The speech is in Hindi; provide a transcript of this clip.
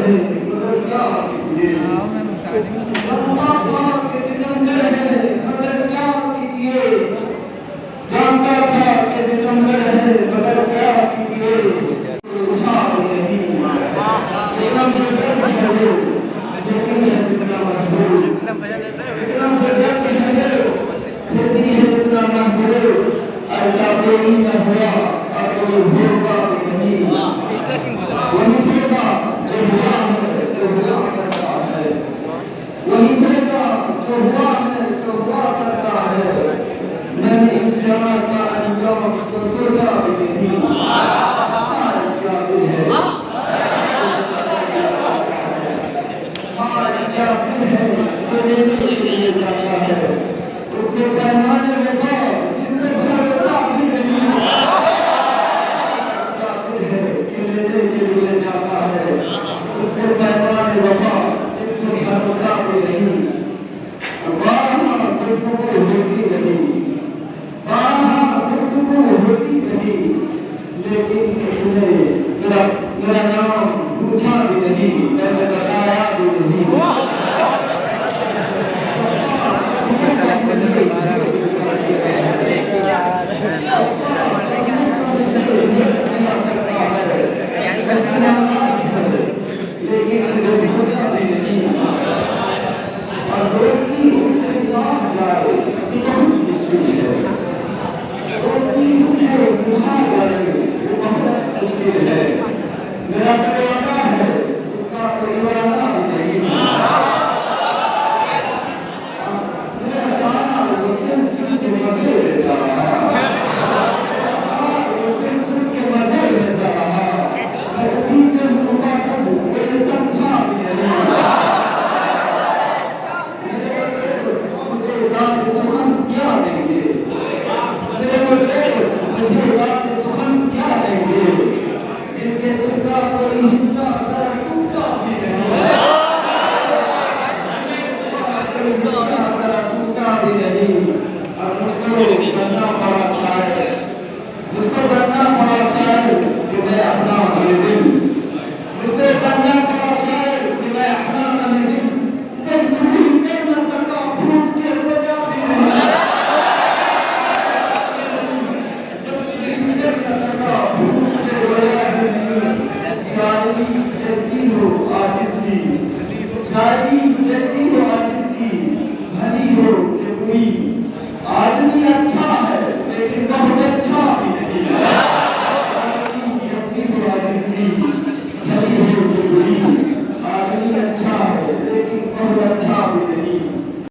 है मगर क्या कीजिए, जानता था कि सितमगर है मगर क्या कीजिए, जानता था कि सितमगर है मगर क्या कीजिए, उठा भी नहीं इतना बेदर्द है वो फिर भी है जितना महबूब, इतना बेदर्द है वो फिर भी है जितना महबूब, ऐसा कोई न हुआ और कोई होगा भी नहीं, वही होगा जो हुआ है जो हुआ करता है, वही होगा जो हुआ है जो हुआ करता है, मैंने इस प्यार का अंजाम तो सोचा भी नहीं, हाय क्या दिल है, हाय क्या दिल है कि देने के लिए जाता है, उससे पैमाने वफा जिसमें भरोसा भी नहीं, क्या दिल है कि देने के लिए जाता है, उससे पैमाने वफा जिसमें भरोसा भी नहीं, बारह गुफ्तगू होती रही, बारह गुफ्तगू होती रही, लेकिन उसने मेरा नाम पूछा भी नहीं, मैंने बताया भी नहीं, लेकिन मुझे भूला भी नहीं, और दोस्ती उससे निभा जाए ये बहुत मुश्किल है, दोस्ती उससे निभा जाए ये बहुत मुश्किल है, मेरा तो इरादा है उसका तो इरादा भी नहीं, मेरे अशार वो सुन सुन के मजे लेता रहा, मेरे अशार वो सुन सुन के मजे लेता रहा, मैं उसी से मुखातब वो ये समझा भी नहीं, दाद सुखन क्या देंगे, मेरे को दोस्त मुझे दाद सुखन क्या देंगे, जिनके दिल का कोई हिस्सा जरा टूटा भी नहीं, कोई हिस्सा जरा टूटा भी नहीं, और मुझको बनना पड़ा शायर, मुझको बनना पड़ा शायर कि मैं अपना बने दिल, मुझको बनना पड़ा शायर कि मैं अपना बने दिल, जिंदगी कर न सका भूख के रोया भी नहीं, जिंदगी कर न सका भूख के रोया भी नहीं, शायरी जैसी हो आजिज़ की, शायरी जैसी हो आजिज़ की, भली हो कि बुरी, आदमी अच्छा है लेकिन बहुत अच्छा भी नहीं, शायरी जैसी हो आजिज़ की, भली हो कि बुरी, आदमी अच्छा है लेकिन बहुत अच्छा भी नहीं।